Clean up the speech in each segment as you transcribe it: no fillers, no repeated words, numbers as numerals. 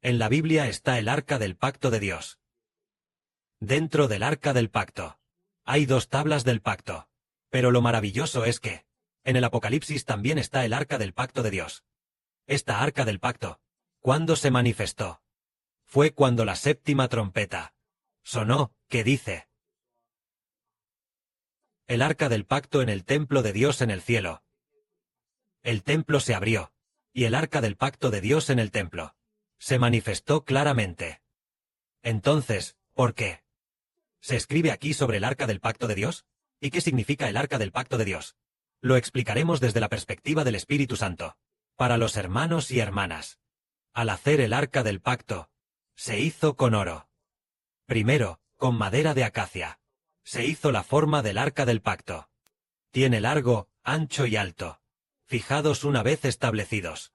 En la Biblia está el arca del pacto de Dios. Dentro del arca del pacto hay 2 tablas del pacto. Pero lo maravilloso es que, en el Apocalipsis también está el arca del pacto de Dios. Esta arca del pacto, ¿cuándo se manifestó? Fue cuando la 7ª trompeta sonó, que dice: el arca del pacto en el templo de Dios en el cielo. El templo se abrió, y el arca del pacto de Dios en el templo se manifestó claramente. Entonces, ¿por qué se escribe aquí sobre el arca del pacto de Dios? ¿Y qué significa el arca del pacto de Dios? Lo explicaremos desde la perspectiva del Espíritu Santo. Para los hermanos y hermanas, al hacer el arca del pacto, se hizo con oro. Primero, con madera de acacia. Se hizo la forma del arca del pacto. Tiene largo, ancho y alto, fijados una vez establecidos.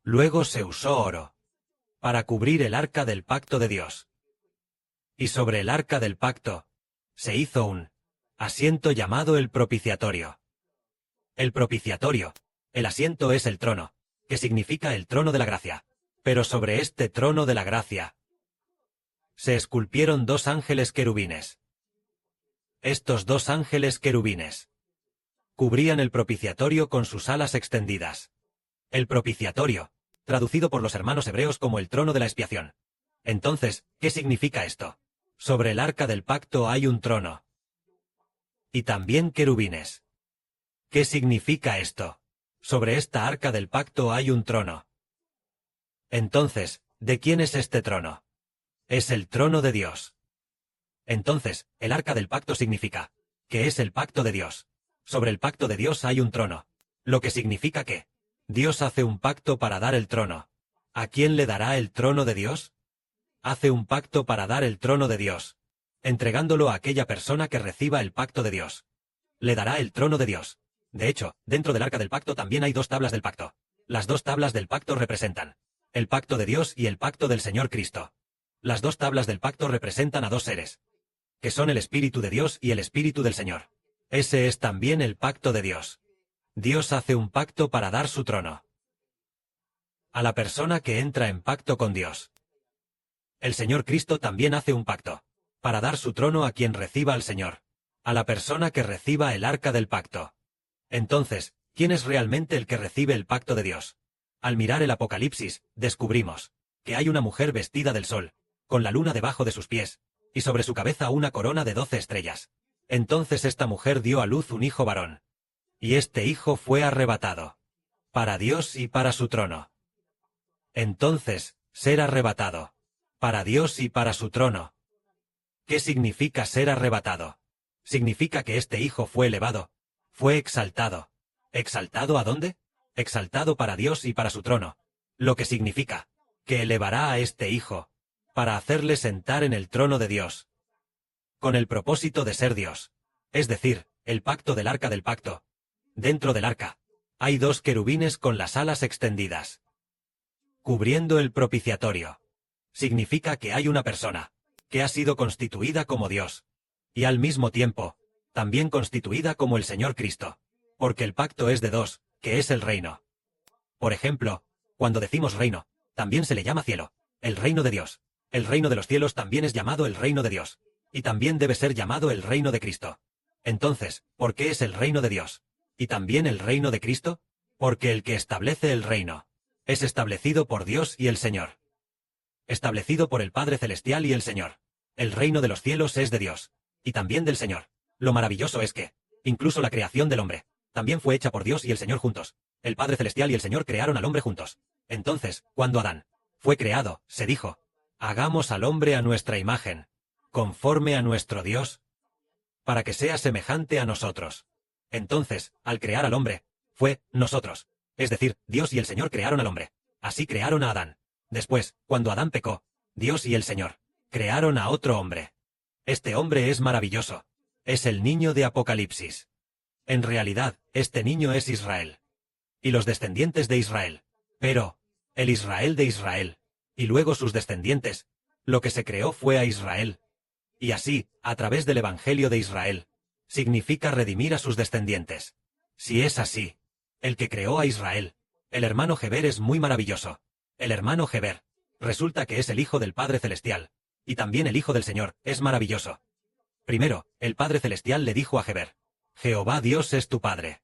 Luego se usó oro para cubrir el arca del pacto de Dios. Y sobre el arca del pacto se hizo un asiento llamado el propiciatorio. El propiciatorio, el asiento es el trono, que significa el trono de la gracia. Pero sobre este trono de la gracia se esculpieron 2 ángeles querubines. Estos 2 ángeles querubines cubrían el propiciatorio con sus alas extendidas. El propiciatorio, traducido por los hermanos hebreos como el trono de la expiación. Entonces, ¿qué significa esto? Sobre el arca del pacto hay un trono. Y también querubines. ¿Qué significa esto? Sobre esta arca del pacto hay un trono. Entonces, ¿de quién es este trono? Es el trono de Dios. Entonces, el arca del pacto significa que es el pacto de Dios. Sobre el pacto de Dios hay un trono. Lo que significa que Dios hace un pacto para dar el trono. ¿A quién le dará el trono de Dios? Hace un pacto para dar el trono de Dios, entregándolo a aquella persona que reciba el pacto de Dios. Le dará el trono de Dios. De hecho, dentro del arca del pacto también hay 2 tablas del pacto. Las 2 tablas del pacto representan el pacto de Dios y el pacto del Señor Cristo. Las 2 tablas del pacto representan a 2 seres, que son el Espíritu de Dios y el Espíritu del Señor. Ese es también el pacto de Dios. Dios hace un pacto para dar su trono a la persona que entra en pacto con Dios. El Señor Cristo también hace un pacto para dar su trono a quien reciba al Señor, a la persona que reciba el arca del pacto. Entonces, ¿quién es realmente el que recibe el pacto de Dios? Al mirar el Apocalipsis, descubrimos que hay una mujer vestida del sol, con la luna debajo de sus pies, y sobre su cabeza una corona de 12 estrellas. Entonces esta mujer dio a luz un hijo varón. Y este hijo fue arrebatado para Dios y para su trono. Entonces, ser arrebatado para Dios y para su trono. ¿Qué significa ser arrebatado? Significa que este hijo fue elevado, fue exaltado. ¿Exaltado a dónde? Exaltado para Dios y para su trono. Lo que significa que elevará a este hijo para hacerle sentar en el trono de Dios, con el propósito de ser Dios. Es decir, el pacto del arca del pacto. Dentro del arca hay 2 querubines con las alas extendidas, cubriendo el propiciatorio. Significa que hay una persona que ha sido constituida como Dios, y al mismo tiempo, también constituida como el Señor Cristo, porque el pacto es de 2, que es el reino. Por ejemplo, cuando decimos reino, también se le llama cielo, el reino de Dios. El reino de los cielos también es llamado el reino de Dios, y también debe ser llamado el reino de Cristo. Entonces, ¿por qué es el reino de Dios? ¿Y también el reino de Cristo? Porque el que establece el reino es establecido por Dios y el Señor. Establecido por el Padre Celestial y el Señor. El reino de los cielos es de Dios, y también del Señor. Lo maravilloso es que, incluso la creación del hombre, también fue hecha por Dios y el Señor juntos. El Padre Celestial y el Señor crearon al hombre juntos. Entonces, cuando Adán fue creado, se dijo: hagamos al hombre a nuestra imagen, conforme a nuestro Dios, para que sea semejante a nosotros. Entonces, al crear al hombre, fue nosotros. Es decir, Dios y el Señor crearon al hombre. Así crearon a Adán. Después, cuando Adán pecó, Dios y el Señor crearon a otro hombre. Este hombre es maravilloso. Es el niño de Apocalipsis. En realidad, este niño es Israel. Y los descendientes de Israel. Pero, el Israel de Israel, y luego sus descendientes, lo que se creó fue a Israel. Y así, a través del Evangelio de Israel, significa redimir a sus descendientes. Si es así, el que creó a Israel, el hermano Heber es muy maravilloso. El hermano Heber Resulta que es el Hijo del Padre Celestial. Y también el Hijo del Señor, es maravilloso. Primero, el Padre Celestial le dijo a Heber: Jehová Dios es tu Padre.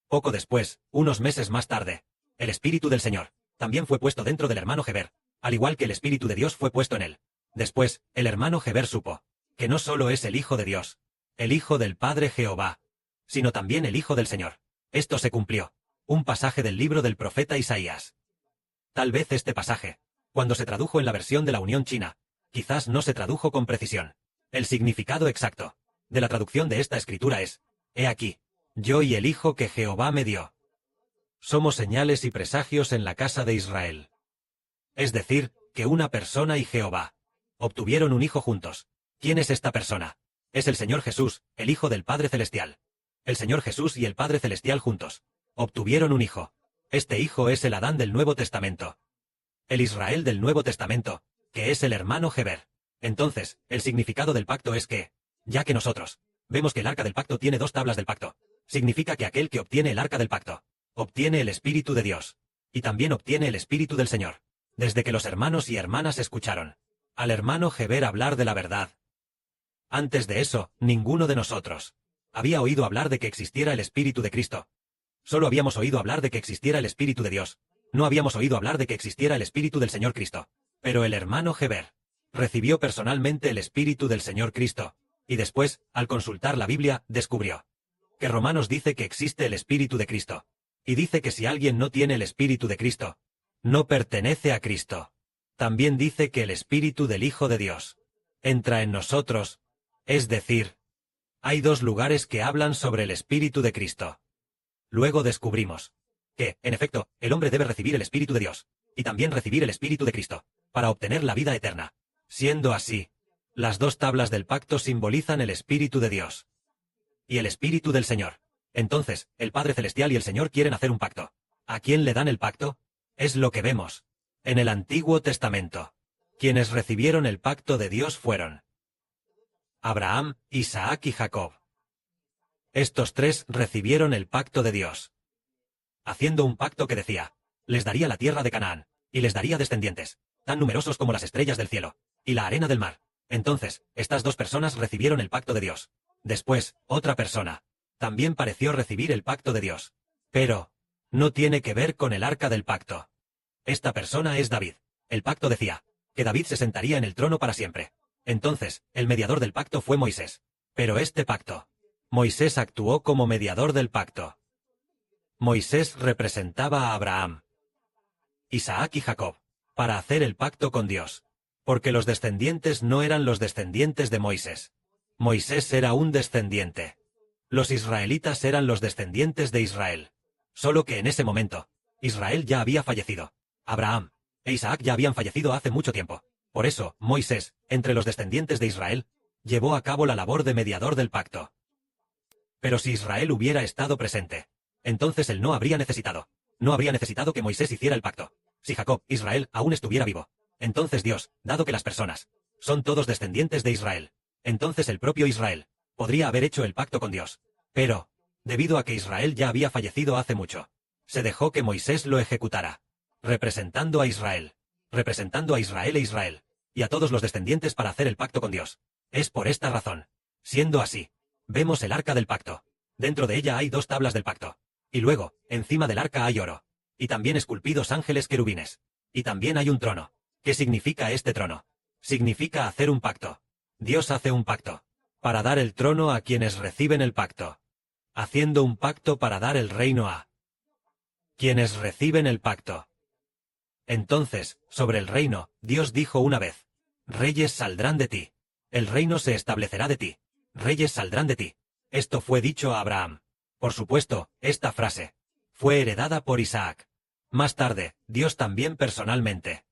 Poco después, unos meses más tarde, el Espíritu del Señor también fue puesto dentro del hermano Heber, al igual que el Espíritu de Dios fue puesto en él. Después, el hermano Heber supo que no solo es el Hijo de Dios, el Hijo del Padre Jehová, sino también el Hijo del Señor. Esto se cumplió. Un pasaje del libro del profeta Isaías. Tal vez este pasaje, cuando se tradujo en la versión de la Unión China, quizás no se tradujo con precisión. El significado exacto de la traducción de esta escritura es: He aquí, yo y el Hijo que Jehová me dio. Somos señales y presagios en la casa de Israel. Es decir, que una persona y Jehová obtuvieron un hijo juntos. ¿Quién es esta persona? Es el Señor Jesús, el Hijo del Padre Celestial. El Señor Jesús y el Padre Celestial juntos obtuvieron un hijo. Este hijo es el Adán del Nuevo Testamento. El Israel del Nuevo Testamento, que es el hermano Heber. Entonces, el significado del pacto es que, ya que nosotros vemos que el arca del pacto tiene 2 tablas del pacto, significa que aquel que obtiene el arca del pacto obtiene el Espíritu de Dios, y también obtiene el Espíritu del Señor. Desde que los hermanos y hermanas escucharon al hermano Heber hablar de la verdad. Antes de eso, ninguno de nosotros había oído hablar de que existiera el Espíritu de Cristo. Solo habíamos oído hablar de que existiera el Espíritu de Dios. No habíamos oído hablar de que existiera el Espíritu del Señor Cristo. Pero el hermano Heber recibió personalmente el Espíritu del Señor Cristo, y después, al consultar la Biblia, descubrió que Romanos dice que existe el Espíritu de Cristo. Y dice que si alguien no tiene el Espíritu de Cristo, no pertenece a Cristo. También dice que el Espíritu del Hijo de Dios entra en nosotros, es decir, hay 2 lugares que hablan sobre el Espíritu de Cristo. Luego descubrimos que, en efecto, el hombre debe recibir el Espíritu de Dios, y también recibir el Espíritu de Cristo, para obtener la vida eterna. Siendo así, las 2 tablas del pacto simbolizan el Espíritu de Dios y el Espíritu del Señor. Entonces, el Padre Celestial y el Señor quieren hacer un pacto. ¿A quién le dan el pacto? Es lo que vemos en el Antiguo Testamento. Quienes recibieron el pacto de Dios fueron Abraham, Isaac y Jacob. Estos 3 recibieron el pacto de Dios, haciendo un pacto que decía: les daría la tierra de Canaán, y les daría descendientes, tan numerosos como las estrellas del cielo, y la arena del mar. Entonces, estas 2 personas recibieron el pacto de Dios. Después, otra persona también pareció recibir el pacto de Dios. Pero no tiene que ver con el arca del pacto. Esta persona es David. El pacto decía que David se sentaría en el trono para siempre. Entonces, el mediador del pacto fue Moisés. Pero este pacto, Moisés actuó como mediador del pacto. Moisés representaba a Abraham, Isaac y Jacob para hacer el pacto con Dios, porque los descendientes no eran los descendientes de Moisés. Moisés era un descendiente. Los israelitas eran los descendientes de Israel. Solo que en ese momento, Israel ya había fallecido. Abraham e Isaac ya habían fallecido hace mucho tiempo. Por eso, Moisés, entre los descendientes de Israel, llevó a cabo la labor de mediador del pacto. Pero si Israel hubiera estado presente, entonces él no habría necesitado que Moisés hiciera el pacto. Si Jacob, Israel, aún estuviera vivo, entonces Dios, dado que las personas son todos descendientes de Israel, entonces el propio Israel podría haber hecho el pacto con Dios. Pero, debido a que Israel ya había fallecido hace mucho, se dejó que Moisés lo ejecutara, representando a Israel e Israel, y a todos los descendientes para hacer el pacto con Dios. Es por esta razón. Siendo así, vemos el arca del pacto. Dentro de ella hay 2 tablas del pacto. Y luego, encima del arca hay oro. Y también esculpidos ángeles querubines. Y también hay un trono. ¿Qué significa este trono? Significa hacer un pacto. Dios hace un pacto para dar el trono a quienes reciben el pacto, haciendo un pacto para dar el reino a quienes reciben el pacto. Entonces, sobre el reino, Dios dijo una vez: reyes saldrán de ti. El reino se establecerá de ti. Reyes saldrán de ti. Esto fue dicho a Abraham. Por supuesto, esta frase fue heredada por Isaac. Más tarde, Dios también personalmente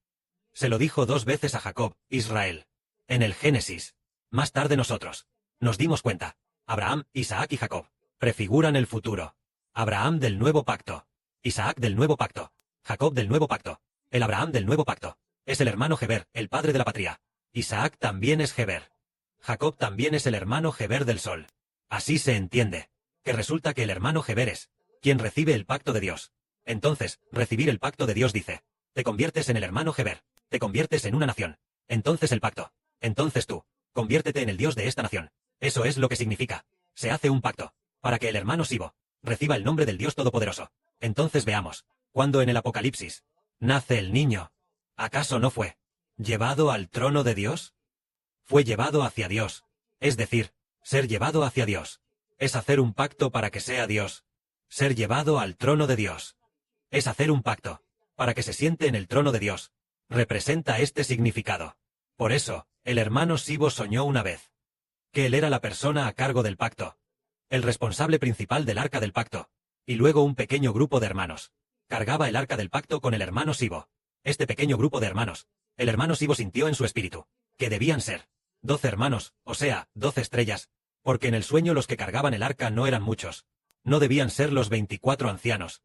se lo dijo 2 veces a Jacob, Israel. En el Génesis. Más tarde nosotros nos dimos cuenta. Abraham, Isaac y Jacob prefiguran el futuro. Abraham del nuevo pacto. Isaac del nuevo pacto. Jacob del nuevo pacto. El Abraham del nuevo pacto es el hermano Heber, el padre de la patria. Isaac también es Heber. Jacob también es el hermano Heber del sol. Así se entiende que resulta que el hermano Heber es quien recibe el pacto de Dios. Entonces, recibir el pacto de Dios dice: te conviertes en el hermano Heber. te conviertes en una nación. Entonces el pacto. Entonces tú, conviértete en el Dios de esta nación. Eso es lo que significa. Se hace un pacto, para que el hermano Sibo reciba el nombre del Dios Todopoderoso. Entonces veamos, cuando en el Apocalipsis nace el niño, ¿acaso no fue llevado al trono de Dios? Fue llevado hacia Dios. Es decir, ser llevado hacia Dios es hacer un pacto para que sea Dios. Ser llevado al trono de Dios es hacer un pacto para que se siente en el trono de Dios. Representa este significado. Por eso, el hermano Sibo soñó una vez que él era la persona a cargo del pacto, el responsable principal del arca del pacto, y luego un pequeño grupo de hermanos cargaba el arca del pacto con el hermano Sibo. Este pequeño grupo de hermanos, el hermano Sibo sintió en su espíritu que debían ser 12 hermanos, o sea, 12 estrellas, porque en el sueño los que cargaban el arca no eran muchos. No debían ser los 24 ancianos.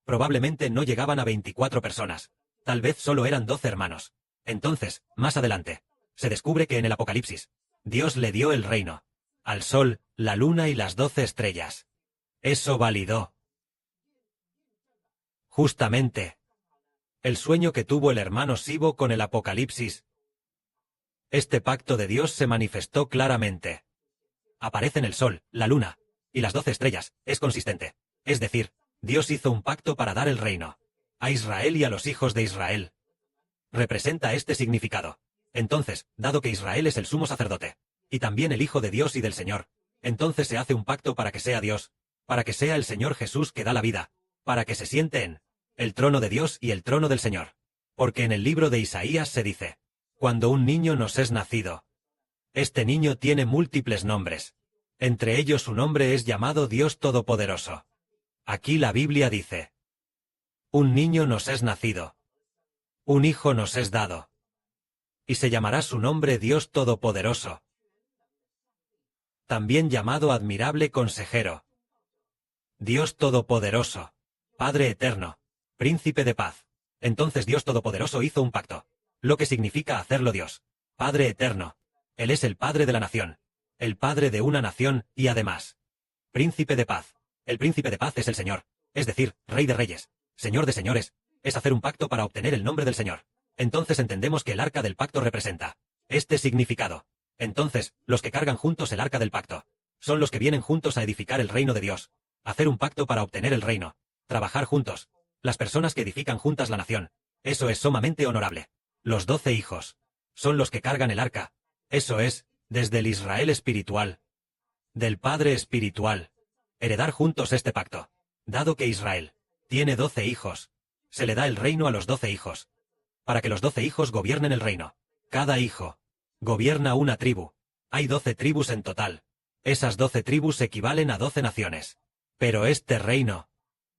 Probablemente no llegaban a 24 personas. Tal vez solo eran 12 hermanos. Entonces, más adelante, se descubre que en el Apocalipsis, Dios le dio el reino al sol, la luna y las 12 estrellas. Eso validó justamente el sueño que tuvo el hermano Sibo con el Apocalipsis. Este pacto de Dios se manifestó claramente. Aparecen el sol, la luna y las 12 estrellas. Es consistente. Es decir, Dios hizo un pacto para dar el reino a Israel y a los hijos de Israel. Representa este significado. Entonces, dado que Israel es el sumo sacerdote, y también el Hijo de Dios y del Señor, entonces se hace un pacto para que sea Dios, para que sea el Señor Jesús que da la vida, para que se siente en el trono de Dios y el trono del Señor. Porque en el libro de Isaías se dice, cuando un niño nos es nacido, este niño tiene múltiples nombres. Entre ellos su nombre es llamado Dios Todopoderoso. Aquí la Biblia dice, un niño nos es nacido, un hijo nos es dado, y se llamará su nombre Dios Todopoderoso, también llamado Admirable Consejero, Dios Todopoderoso, Padre Eterno, Príncipe de Paz. Entonces Dios Todopoderoso hizo un pacto, lo que significa hacerlo Dios, Padre Eterno. Él es el Padre de la nación, el Padre de una nación y además, Príncipe de Paz. El Príncipe de Paz es el Señor, es decir, Rey de Reyes, Señor de Señores. Es hacer un pacto para obtener el nombre del Señor. Entonces entendemos que el arca del pacto representa este significado. Entonces, los que cargan juntos el arca del pacto son los que vienen juntos a edificar el reino de Dios, hacer un pacto para obtener el reino, trabajar juntos. Las personas que edifican juntas la nación. Eso es sumamente honorable. Los 12 hijos son los que cargan el arca. Eso es, desde el Israel espiritual, del Padre espiritual, heredar juntos este pacto. Dado que Israel tiene 12 hijos, se le da el reino a los 12 hijos, para que los 12 hijos gobiernen el reino. Cada hijo gobierna una tribu. Hay 12 tribus en total. Esas 12 tribus equivalen a 12 naciones. Pero este reino,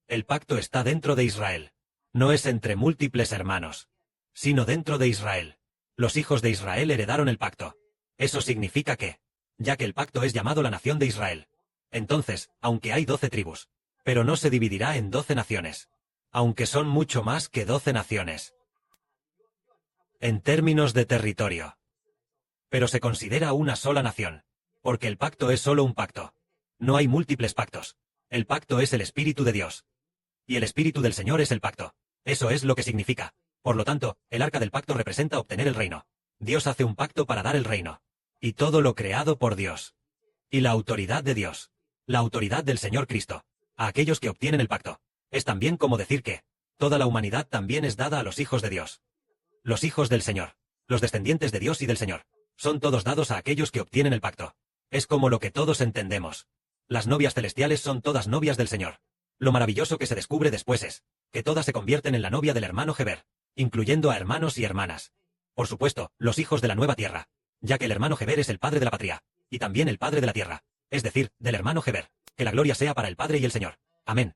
el pacto está dentro de Israel. No es entre múltiples hermanos, sino dentro de Israel. Los hijos de Israel heredaron el pacto. Eso significa que, ya que el pacto es llamado la nación de Israel, entonces, aunque hay 12 tribus, pero no se dividirá en 12 naciones, aunque son mucho más que 12 naciones en términos de territorio. Pero se considera una sola nación, porque el pacto es solo un pacto. No hay múltiples pactos. El pacto es el Espíritu de Dios. Y el Espíritu del Señor es el pacto. Eso es lo que significa. Por lo tanto, el arca del pacto representa obtener el reino. Dios hace un pacto para dar el reino. Y todo lo creado por Dios. Y la autoridad de Dios. La autoridad del Señor Cristo. A aquellos que obtienen el pacto. Es también como decir que toda la humanidad también es dada a los hijos de Dios. Los hijos del Señor, los descendientes de Dios y del Señor, son todos dados a aquellos que obtienen el pacto. Es como lo que todos entendemos. Las novias celestiales son todas novias del Señor. Lo maravilloso que se descubre después es que todas se convierten en la novia del hermano Heber, incluyendo a hermanos y hermanas. Por supuesto, los hijos de la nueva tierra, ya que el hermano Heber es el padre de la patria, y también el padre de la tierra, es decir, del hermano Heber. Que la gloria sea para el Padre y el Señor. Amén.